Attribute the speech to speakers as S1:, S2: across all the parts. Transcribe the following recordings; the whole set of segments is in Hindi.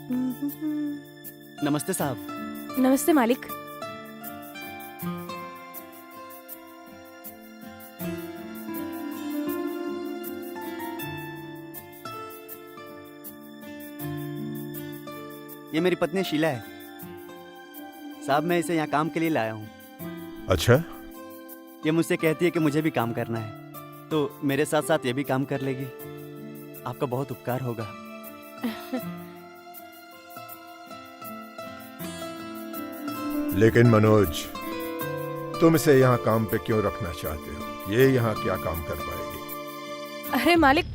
S1: नमस्ते साहब।
S2: नमस्ते मालिक।
S1: ये मेरी पत्नी शीला है साहब, मैं इसे यहाँ काम के लिए लाया हूँ।
S3: अच्छा,
S1: ये मुझसे कहती है कि मुझे भी काम करना है, तो मेरे साथ साथ ये भी काम कर लेगी। आपका बहुत उपकार होगा।
S3: लेकिन मनोज, तुम इसे यहाँ काम पे क्यों रखना चाहते हो? ये यहाँ क्या काम कर पाएगी?
S2: अरे मालिक,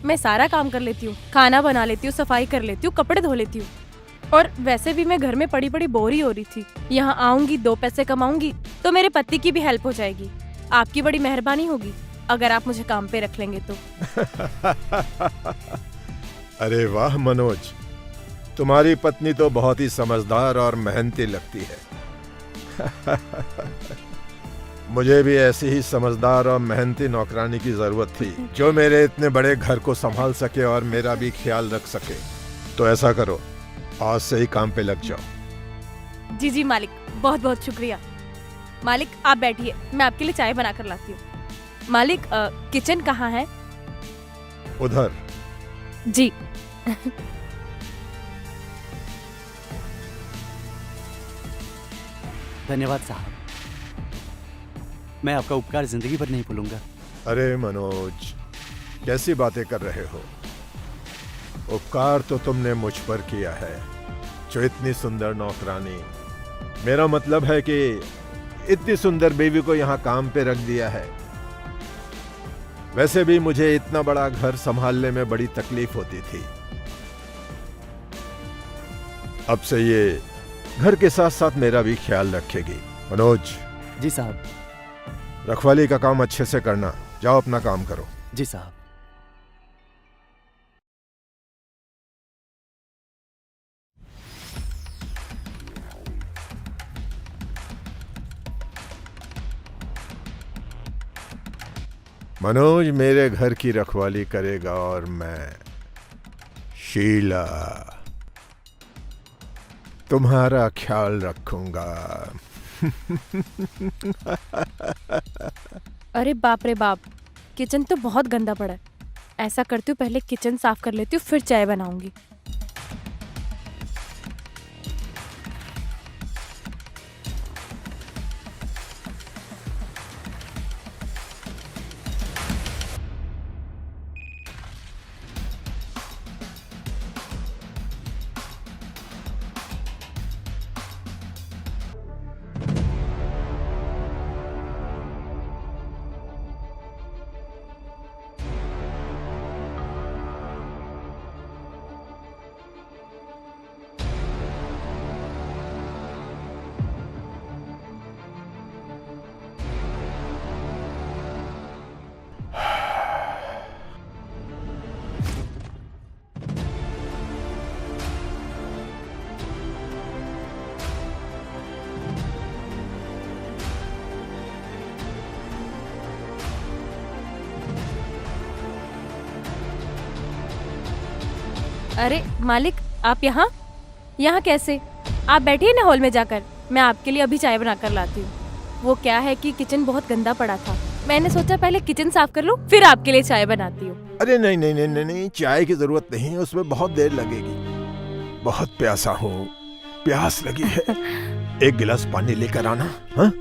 S2: मैं सारा काम कर लेती हूँ, खाना बना लेती हूँ, सफाई कर लेती हूँ, कपड़े धो लेती हूँ, और वैसे भी मैं घर में पड़ी पड़ी बोर ही हो रही थी। यहाँ आऊंगी, 2 पैसे कमाऊंगी तो मेरे पति की भी हेल्प हो जाएगी। आपकी बड़ी मेहरबानी होगी अगर आप मुझे काम पे रख लेंगे तो।
S3: अरे वाह मनोज, तुम्हारी पत्नी तो बहुत ही समझदार और मेहनती लगती है। मुझे भी ऐसी ही समझदार और मेहनती नौकरानी की जरूरत थी, जो मेरे इतने बड़े घर को संभाल सके और मेरा भी ख्याल रख सके। तो ऐसा करो, आज से ही काम पे लग जाओ।
S2: जी जी मालिक, बहुत बहुत शुक्रिया। मालिक आप बैठिए, मैं आपके लिए चाय बना कर लाती हूँ। मालिक किचन कहाँ है?
S3: उधर।
S2: जी।
S1: धन्यवाद साहब, मैं आपका उपकार जिंदगी भर नहीं भूलूंगा।
S3: अरे मनोज, कैसी बातें कर रहे हो? उपकार तो तुमने मुझ पर किया है, जो इतनी सुंदर नौकरानी, मेरा मतलब है कि इतनी सुंदर बीवी को यहाँ काम पे रख दिया है। वैसे भी मुझे इतना बड़ा घर संभालने में बड़ी तकलीफ होती थी। अब से ये घर के साथ साथ मेरा भी ख्याल रखेगी। मनोज।
S1: जी साहब।
S3: रखवाली का काम अच्छे से करना। जाओ अपना काम करो।
S1: जी साहब।
S3: मनोज मेरे घर की रखवाली करेगा और मैं, शीला, तुम्हारा ख्याल रखूंगा।
S2: अरे बाप रे बाप, किचन तो बहुत गंदा पड़ा है। ऐसा करती हूँ, पहले किचन साफ कर लेती हूँ, फिर चाय बनाऊंगी। अरे मालिक, आप यहाँ कैसे? आप बैठिए ना हॉल में जाकर, मैं आपके लिए अभी चाय बनाकर लाती हूँ। वो क्या है कि किचन बहुत गंदा पड़ा था, मैंने सोचा पहले किचन साफ कर लूँ, फिर आपके लिए चाय बनाती हूँ।
S3: अरे नहीं नहीं नहीं नहीं, चाय की जरूरत नहीं, उसमें बहुत देर लगेगी। बहुत प्यासा हूँ, प्यास लगी है। एक गिलास पानी लेकर आना। हाँ?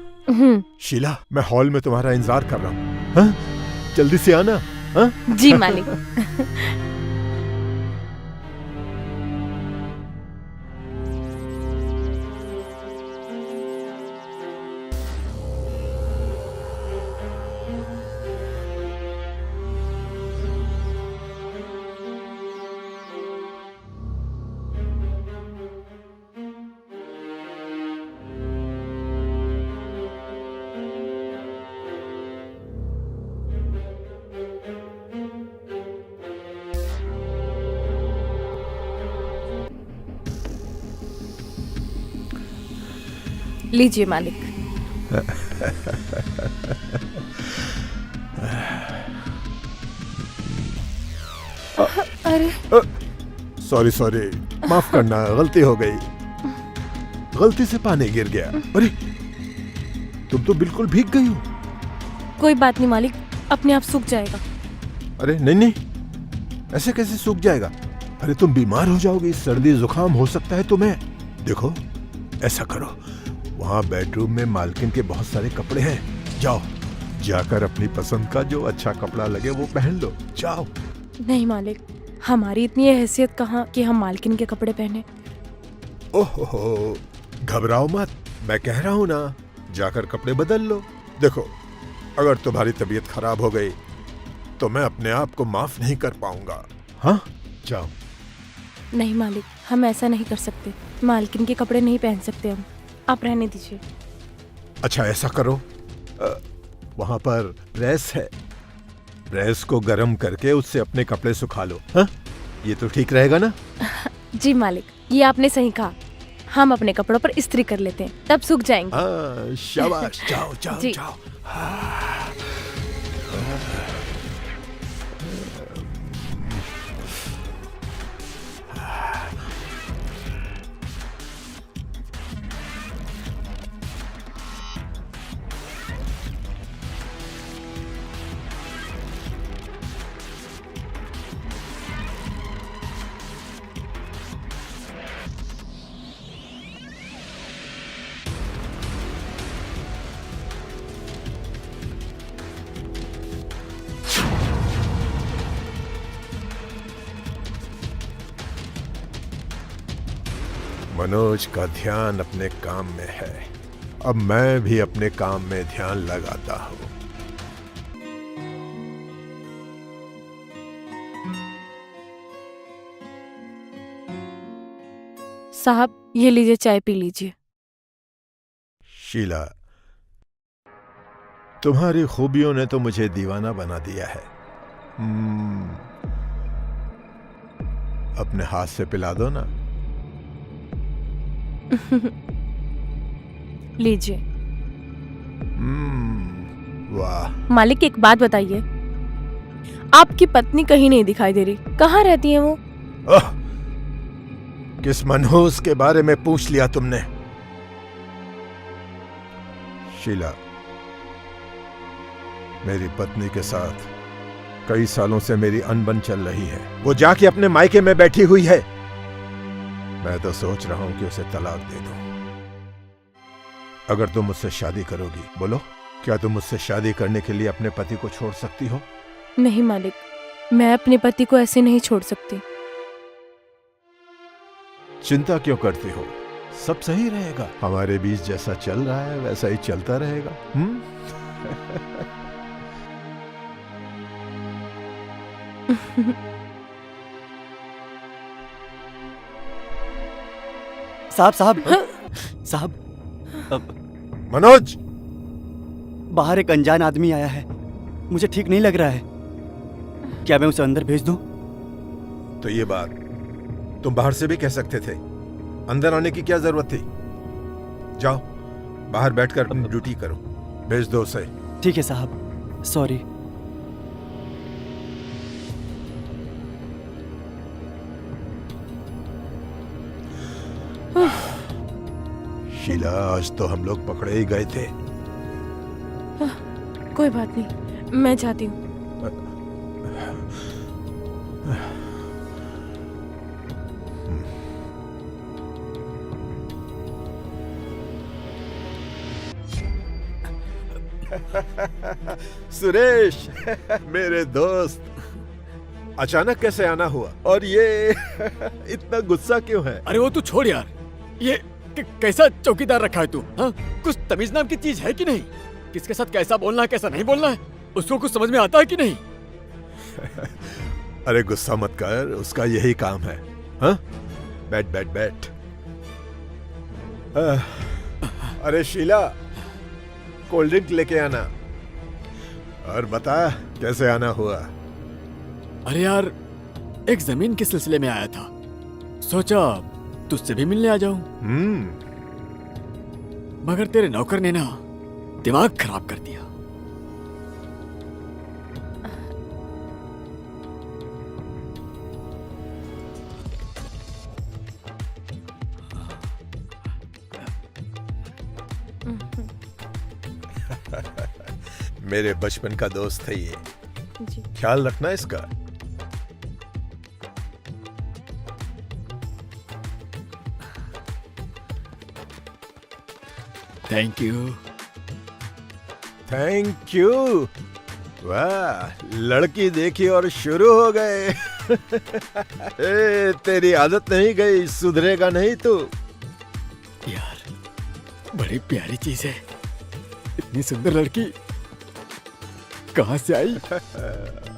S3: शीला, मैं हॉल में तुम्हारा इंतजार कर रहा हूँ। हाँ? जल्दी से आना। हाँ?
S2: जी मालिक। लीजिए मालिक। अरे
S3: सॉरी सॉरी, माफ करना, गलती हो गई। गलती से पानी गिर गया। अरे तुम तो बिल्कुल भीग गई हो।
S2: कोई बात नहीं मालिक, अपने आप सूख जाएगा।
S3: अरे नहीं नहीं, ऐसे कैसे सूख जाएगा? अरे तुम बीमार हो जाओगी, सर्दी जुकाम हो सकता है तुम्हें। देखो ऐसा करो, वहां बेडरूम में मालकिन के बहुत सारे कपड़े हैं, जाओ जाकर अपनी पसंद का जो अच्छा कपड़ा लगे वो पहन लो, जाओ।
S2: नहीं मालिक, हमारी इतनी हैसियत कहाँ कि हम मालकिन के कपड़े पहने।
S3: ओहो, घबराओ मत, मैं कह रहा हूं ना, जाकर कपड़े बदल लो। देखो अगर तुम्हारी तबीयत खराब हो गई तो मैं अपने आप को माफ नहीं कर पाऊंगा। हाँ जाओ।
S2: नहीं मालिक, हम ऐसा नहीं कर सकते, मालकिन के कपड़े नहीं पहन सकते हम, आप रहने दीजिए।
S3: अच्छा ऐसा करो, वहां पर प्रेस है, प्रेस को गर्म करके उससे अपने कपड़े सुखा लो। हाँ ये तो ठीक रहेगा ना?
S2: जी मालिक, ये आपने सही कहा, हम अपने कपड़ों पर इस्त्री कर लेते हैं, तब सूख जाएंगे।
S3: हाँ शाबाश, जाओ जाओ
S2: जी।
S3: जाओ। मनोज का ध्यान अपने काम में है, अब मैं भी अपने काम में ध्यान लगाता हूँ।
S2: साहब ये लीजिए, चाय पी लीजिए।
S3: शीला, तुम्हारी खूबियों ने तो मुझे दीवाना बना दिया है। अपने हाथ से पिला दो ना।
S2: लीजिए।
S3: वाह।
S2: मालिक एक बात बताइए, आपकी पत्नी कहीं नहीं दिखाई दे रही, कहाँ रहती है वो?
S3: ओह, किस मनहूस के बारे में पूछ लिया तुमने? शीला, मेरी पत्नी के साथ कई सालों से मेरी अनबन चल रही है, वो जाके अपने मायके में बैठी हुई है। मैं तो सोच रहा हूं कि उसे तलाक दे दूं। अगर तुम मुझसे शादी करोगी, बोलो क्या तुम मुझसे शादी करने के लिए अपने पति को छोड़ सकती हो?
S2: नहीं मालिक, मैं अपने पति को ऐसे नहीं छोड़ सकती।
S3: चिंता क्यों करती हो? सब सही रहेगा, हमारे बीच जैसा चल रहा है वैसा ही चलता रहेगा।
S1: साहब साहब,
S3: मनोज,
S1: बाहर एक अनजान आदमी आया है, मुझे ठीक नहीं लग रहा है, क्या मैं उसे अंदर भेज दूं?
S3: तो ये बात तुम बाहर से भी कह सकते थे, अंदर आने की क्या जरूरत थी? जाओ बाहर बैठकर अपनी ड्यूटी करो, भेज दो उसे।
S1: ठीक है साहब, सॉरी।
S3: शीला, आज तो हम लोग पकड़े ही गए थे।
S2: कोई बात नहीं, मैं जाती हूँ।
S3: सुरेश मेरे दोस्त, अचानक कैसे आना हुआ? और ये इतना गुस्सा क्यों है?
S4: अरे वो तू छोड़ यार, ये कैसा चौकीदार रखा है तू? हाँ, कुछ तमीज नाम की चीज है कि नहीं? किसके साथ कैसा बोलना है कैसा नहीं बोलना है, उसको कुछ समझ में आता है कि नहीं?
S3: अरे गुस्सा मत कर, उसका यही काम है। हाँ, बैठ बैठ बैठ। अरे शीला, कोल्ड ड्रिंक लेके आना। और बता कैसे आना हुआ?
S4: अरे यार, एक जमीन के सिलसिले में आया था, सोचा तुझसे भी मिलने आ जाऊं। मगर तेरे नौकर ने ना दिमाग खराब कर दिया।
S3: मेरे बचपन का दोस्त है ये,
S2: जी।
S3: ख्याल रखना इसका।
S4: Thank you.
S3: Thank you. वाह, लड़की देखी और शुरू हो गए। ए, तेरी आदत नहीं गई, सुधरेगा नहीं तू।
S4: यार, बड़ी प्यारी चीज है। इतनी सुंदर लड़की कहाँ से आई?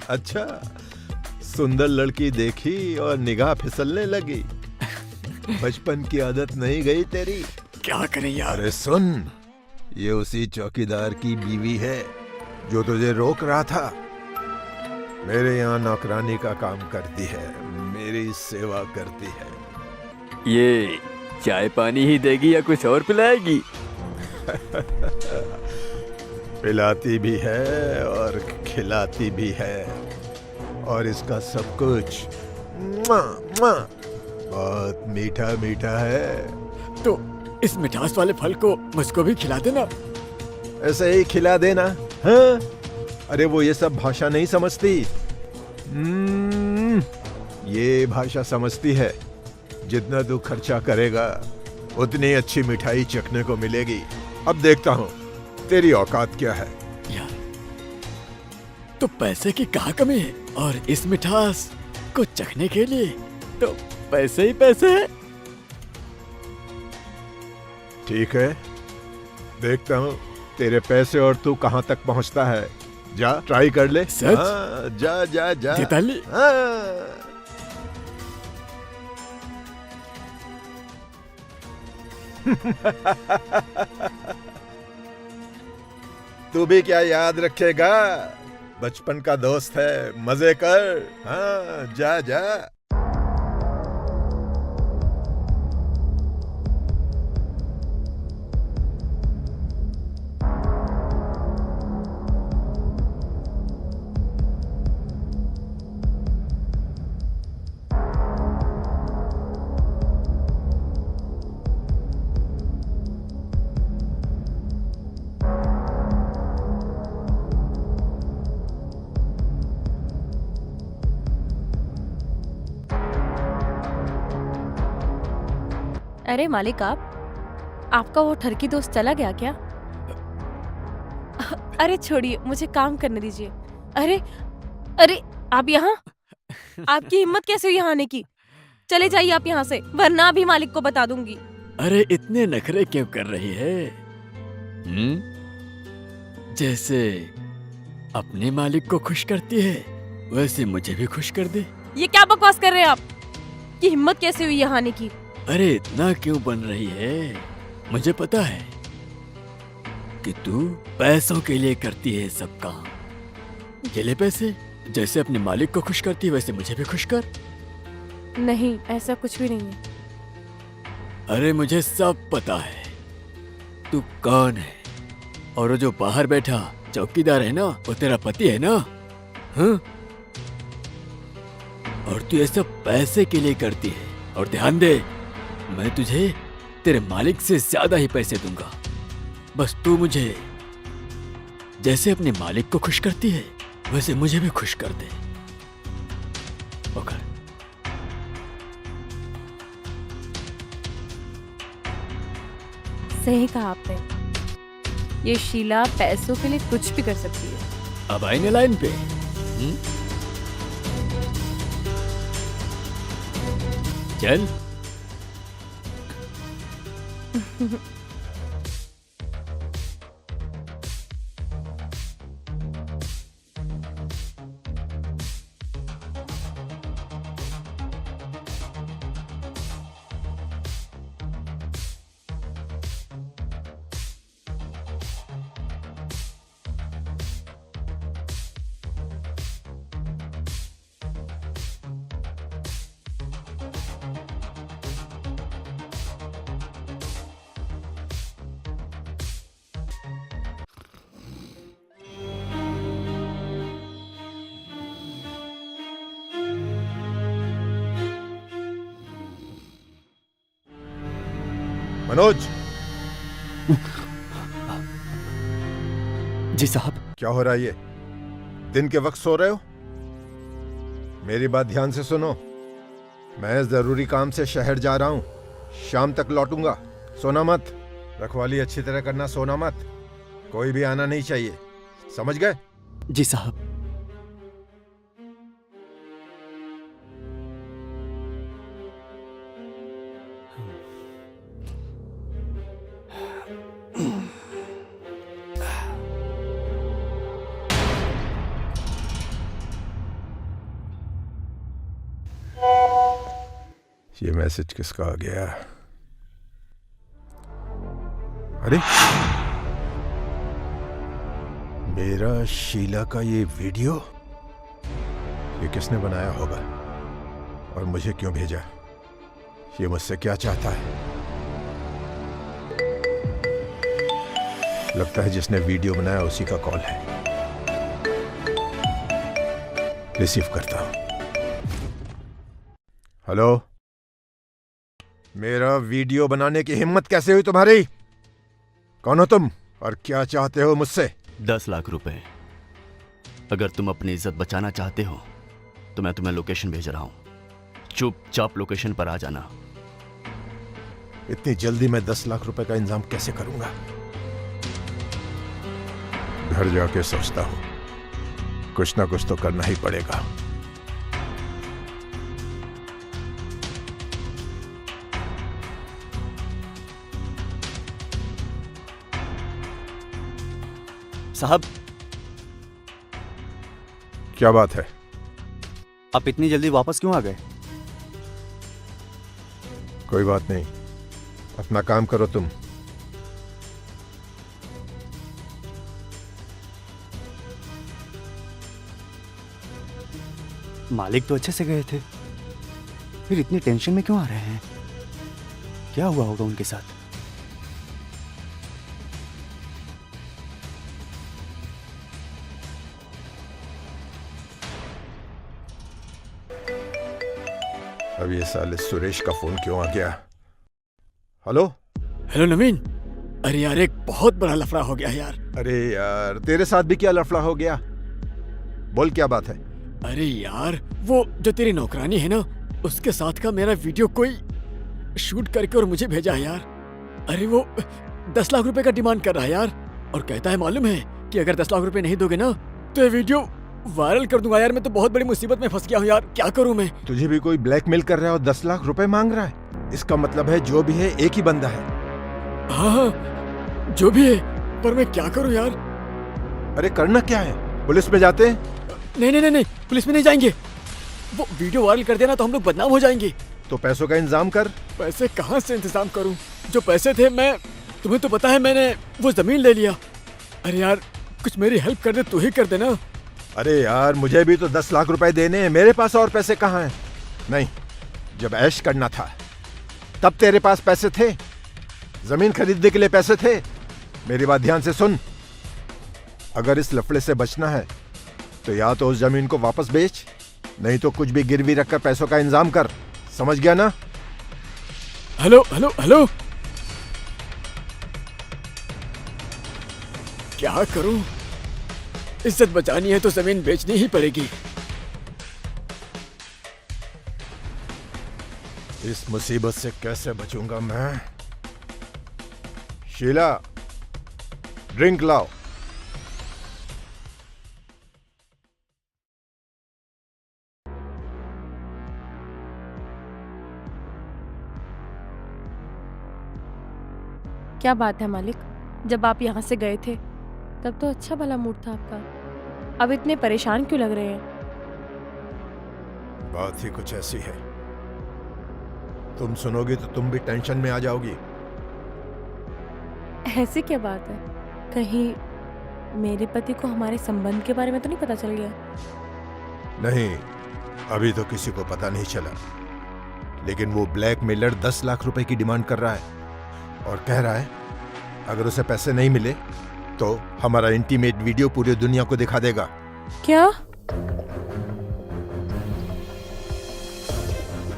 S3: अच्छा, सुंदर लड़की देखी और निगाह फिसलने लगी। बचपन की आदत नहीं गई तेरी।
S4: क्या करें यार?
S3: अरे सुन, ये उसी चौकीदार की बीवी है जो तुझे रोक रहा था। मेरे यहाँ नौकरानी का काम करती है, मेरी सेवा करती है।
S4: ये चाय पानी ही देगी या कुछ और पिलाएगी?
S3: पिलाती भी है और खिलाती भी है, और इसका सब कुछ मुआ, मुआ, बहुत मीठा मीठा है।
S4: तो इस मिठास वाले फल को मुझको भी खिला देना।
S3: ऐसे ही खिला देना। हाँ? अरे वो ये सब भाषा नहीं समझती। ये भाषा समझती है। जितना तू खर्चा करेगा उतनी अच्छी मिठाई चखने को मिलेगी। अब देखता हूँ तेरी औकात क्या है।
S4: यार, तो पैसे की कहाँ कमी है? और इस मिठास को चखने के लिए तो पैसे ही पैसे है।
S3: ठीक है, देखता हूँ तेरे पैसे और तू कहाँ तक पहुँचता है। जा, ट्राई कर ले।
S4: सच?
S3: हाँ, जा जा जा।
S4: दीताली,
S3: हाँ। तू भी क्या याद रखेगा? बचपन का दोस्त है, मजे कर। हाँ, जा जा।
S2: अरे मालिक, आपका वो ठरकी दोस्त चला गया क्या? अरे छोड़िए, मुझे काम करने दीजिए। अरे अरे, आप यहाँ? आपकी हिम्मत कैसे हुई यहाँ आने की? चले जाइए आप यहाँ से, वरना अभी मालिक को बता दूंगी।
S4: अरे इतने नखरे क्यों कर रही है? जैसे अपने मालिक को खुश करती है, वैसे मुझे भी खुश कर दे।
S2: ये क्या बकवास कर रहे हैं आप? की हिम्मत कैसे हुई यहाँ आने की?
S4: अरे इतना क्यों बन रही है? मुझे पता है कि तू पैसों के लिए करती है सब काम। ये ले पैसे, जैसे अपने मालिक को खुश करती है वैसे मुझे भी खुश कर।
S2: नहीं, ऐसा कुछ भी नहीं है।
S4: अरे मुझे सब पता है तू कौन है, और वो जो बाहर बैठा चौकीदार है ना, वो तेरा पति है ना? हाँ? और तू ये सब पैसे के लिए करती है। और ध्यान दे, मैं तुझे तेरे मालिक से ज्यादा ही पैसे दूंगा। बस तू मुझे जैसे अपने मालिक को खुश करती है वैसे मुझे भी खुश कर दे। पकड़।
S2: सही कहा आपने, ये शीला पैसों के लिए कुछ भी कर सकती है।
S4: अब आई ना लाइन पे? चल।
S3: मनोज,
S1: जी साहब।
S3: क्या हो रहा है ये? दिन के वक्त सो रहे हो? मेरी बात ध्यान से सुनो। मैं जरूरी काम से शहर जा रहा हूं, शाम तक लौटूंगा। सोना मत, रखवाली अच्छी तरह करना, सोना मत। कोई भी आना नहीं चाहिए, समझ गए?
S1: जी साहब।
S3: ये मैसेज किसका आ गया? अरे, मेरा शीला का ये वीडियो, ये किसने बनाया होगा और मुझे क्यों भेजा? ये मुझसे क्या चाहता है? लगता है जिसने वीडियो बनाया उसी का कॉल है। रिसीव करता हूं। हेलो, मेरा वीडियो बनाने की हिम्मत कैसे हुई तुम्हारी? कौन हो तुम और क्या चाहते हो मुझसे?
S1: 10 लाख रुपए। अगर तुम अपनी इज्जत बचाना चाहते हो तो मैं तुम्हें लोकेशन भेज रहा हूं। चुपचाप लोकेशन पर आ जाना।
S3: इतनी जल्दी मैं 10 लाख रुपए का इंतजाम कैसे करूंगा? घर जाके सोचता हूं, कुछ ना कुछ तो करना ही पड़ेगा।
S1: साहब,
S3: क्या बात है?
S1: आप इतनी जल्दी वापस क्यों आ गए?
S3: कोई बात नहीं, अपना काम करो तुम।
S1: मालिक तो अच्छे से गए थे, फिर इतनी टेंशन में क्यों आ रहे हैं? क्या हुआ होगा उनके साथ?
S3: अब ये साले सुरेश का फोन क्यों आ गया? हेलो?
S4: हेलो नवीन। अरे यार, एक बहुत बड़ा लफड़ा हो गया यार।
S3: अरे यार, तेरे साथ भी क्या लफड़ा हो गया? बोल, क्या बात है?
S4: अरे यार, वो जो तेरी नौकरानी है ना, उसके साथ का मेरा वीडियो कोई शूट करके और मुझे भेजा है यार। अरे वो 10 लाख रुपए का डिमांड कर रहा है यार, और कहता है मालूम है कि अगर 10 लाख रुपए नहीं दोगे ना तो ये वीडियो वायरल कर दूंगा। यार मैं तो बहुत बड़ी मुसीबत में फंस गया हूँ यार, क्या करूँ मैं?
S3: तुझे भी कोई ब्लैकमेल कर रहा है और 10 लाख रुपए मांग रहा है? इसका मतलब है जो भी है एक ही बंदा है।
S4: हाँ, जो भी है, पर मैं क्या करूँ यार?
S3: अरे करना क्या है? पुलिस में जाते हैं?
S4: नहीं नहीं नहीं नहीं, पुलिस में नहीं जाएंगे। वो वीडियो वायरल कर देना तो हम लोग बदनाम हो जाएंगे।
S3: तो पैसों का इंतजाम कर।
S4: पैसे कहाँ से इंतजाम करूँ? जो पैसे थे, मैं तुम्हें तो पता है मैंने वो जमीन ले लिया। अरे यार, कुछ मेरी हेल्प कर दे, तू ही कर देना।
S3: अरे यार, मुझे भी तो 10 लाख रुपए देने हैं, मेरे पास और पैसे कहाँ हैं? नहीं, जब ऐश करना था तब तेरे पास पैसे थे, जमीन खरीदने के लिए पैसे थे। मेरी बात ध्यान से सुन, अगर इस लफड़े से बचना है तो या तो उस जमीन को वापस बेच, नहीं तो कुछ भी गिरवी रखकर पैसों का इंतजाम कर। समझ गया ना?
S4: हेलो हेलो हेलो, क्या करूं? इज्जत बचानी है तो जमीन बेचनी ही पड़ेगी।
S3: इस मुसीबत से कैसे बचूंगा मैं? शीला, ड्रिंक लाओ।
S2: क्या बात है मालिक, जब आप यहाँ से गए थे तब तो अच्छा भला मूड था आपका, अब इतने परेशान क्यों लग रहे हैं?
S3: बात ही कुछ ऐसी है, तुम सुनोगी तो तुम भी टेंशन में आ जाओगी।
S2: ऐसी क्या बात है? कहीं मेरे पति को हमारे संबंध के बारे में तो नहीं पता चल गया?
S3: नहीं, अभी तो किसी को पता नहीं चला, लेकिन वो ब्लैकमेलर 10 लाख रुपए की डिमांड कर रहा है और कह रहा है अगर उसे पैसे नहीं मिले तो हमारा इंटीमेट वीडियो पूरी दुनिया को दिखा देगा।
S2: क्या?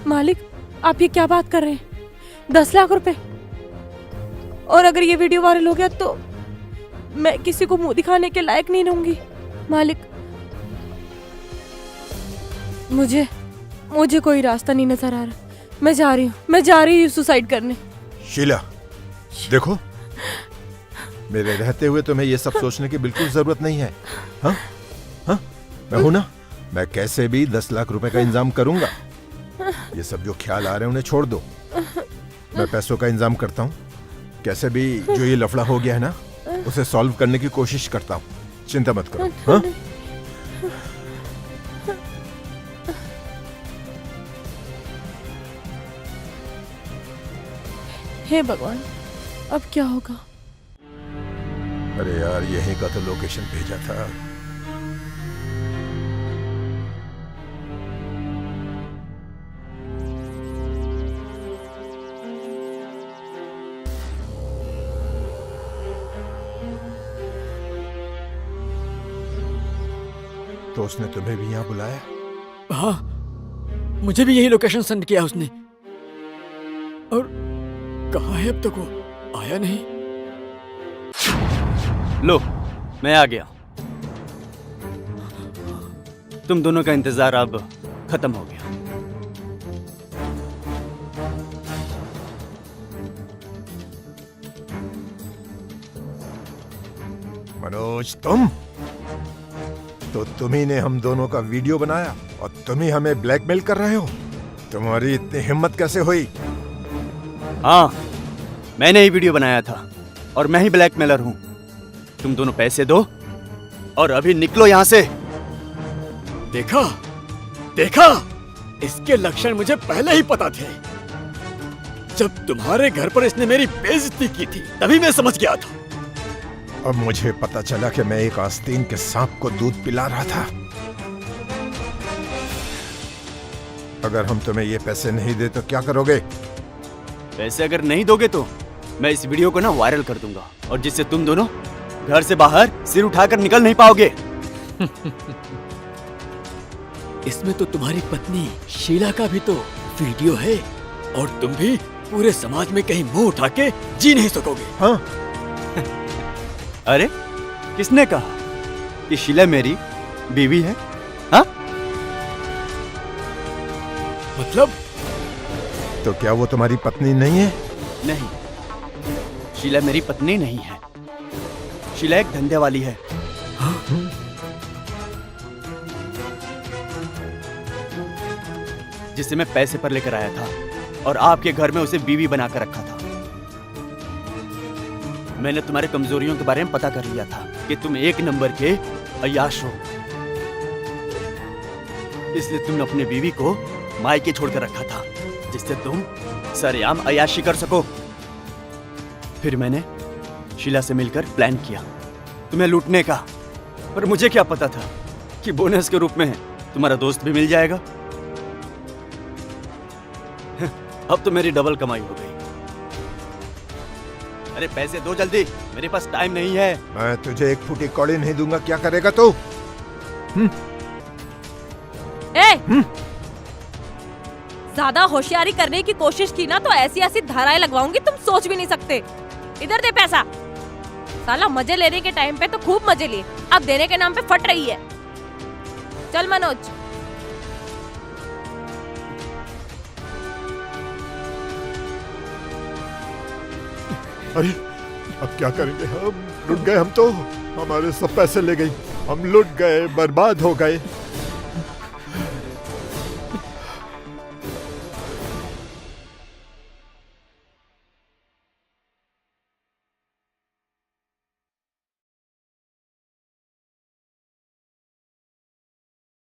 S2: मालिक, आप ये क्या बात कर रहे हैं? 10 लाख रुपए? और अगर ये वीडियो वायरल हो गया मैं किसी को मुंह दिखाने के लायक नहीं रहूंगी। मालिक, मुझे कोई रास्ता नहीं नजर आ रहा। मैं जा रही हूँ सुसाइड करने।
S3: शीला, देखो, मेरे रहते हुए तुम्हें ये सब सोचने की बिल्कुल जरूरत नहीं है। हाँ हाँ, मैं हूं ना, मैं कैसे भी 10 लाख रुपए का इंतजाम करूंगा। ये सब जो ख्याल आ रहे हैं उन्हें छोड़ दो, मैं पैसों का इंतजाम करता हूँ। कैसे भी जो ये लफड़ा हो गया है ना, उसे सॉल्व करने की कोशिश करता हूँ। चिंता मत करो। हाँ?
S2: हे भगवान, अब क्या होगा?
S3: अरे यार, यहीं का तो लोकेशन भेजा था। तो उसने तुम्हें भी यहाँ बुलाया?
S4: हाँ, मुझे भी यही लोकेशन सेंड किया उसने। और कहाँ है अब तक वो? आया नहीं।
S1: लो, मैं आ गया। तुम दोनों का इंतजार अब खत्म हो गया।
S3: मनोज, तुम ही ने हम दोनों का वीडियो बनाया और तुम ही हमें ब्लैकमेल कर रहे हो। तुम्हारी इतनी हिम्मत कैसे हुई?
S1: हाँ, मैंने ही वीडियो बनाया था और मैं ही ब्लैकमेलर हूं। तुम दोनों पैसे दो और अभी निकलो यहां से।
S4: देखा, इसके लक्षण मुझे पहले ही पता थे। जब तुम्हारे घर पर इसने मेरी बेइज्जती की थी, तभी मैं समझ गया था।
S3: अब मुझे पता चला कि मैं एक आस्तीन के सांप को दूध पिला रहा था। अगर हम तुम्हें ये पैसे नहीं दे तो क्या करोगे?
S1: पैसे अगर नहीं दोगे तो मैं इस वीडियो को ना वायरल कर दूंगा, और जिससे तुम दोनों घर से बाहर सिर उठाकर निकल नहीं पाओगे।
S4: इसमें तो तुम्हारी पत्नी शीला का भी तो वीडियो है, और तुम भी पूरे समाज में कहीं मुंह उठा के जी नहीं सकोगे।
S3: हाँ?
S1: अरे, किसने कहा कि शीला मेरी बीवी है? हाँ?
S4: मतलब?
S3: तो क्या वो तुम्हारी पत्नी नहीं है?
S1: नहीं, शीला मेरी पत्नी नहीं है। शीला एक धंधे वाली है। जिसे मैं पैसे पर लेकर आया था और आपके घर में उसे बीवी बनाकर रखा था। मैंने तुम्हारे कमजोरियों के बारे में पता कर लिया था कि तुम एक नंबर के अय्याश हो, इसलिए तुमने अपनी बीवी को मायके छोड़कर रखा था, जिससे तुम सरेआम अय्याशी कर सको। फिर मैंने शीला से मिलकर प्लान किया तुम्हें लूटने का, पर मुझे क्या पता था कि बोनस के रूप में तुम्हारा दोस्त भी मिल जाएगा। अब तो मेरी डबल कमाई हो गई। अरे पैसे दो जल्दी, मेरे पास टाइम नहीं है।
S3: मैं तुझे एक फूटी कौड़ी नहीं दूंगा, क्या करेगा तू?
S2: ज्यादा होशियारी करने की कोशिश की ना तो ऐसी ऐसी धाराएं लगवाऊंगी तुम सोच भी नहीं सकते। इधर दे पैसा। साला मजे लेने के टाइम पे तो खूब मजे लिए, अब देने के नाम पे फट रही है। चल मनोज।
S3: अरे अब क्या करेंगे हम? लुट गए हम तो, हमारे सब पैसे ले गई, हम लुट गए, बर्बाद हो गए।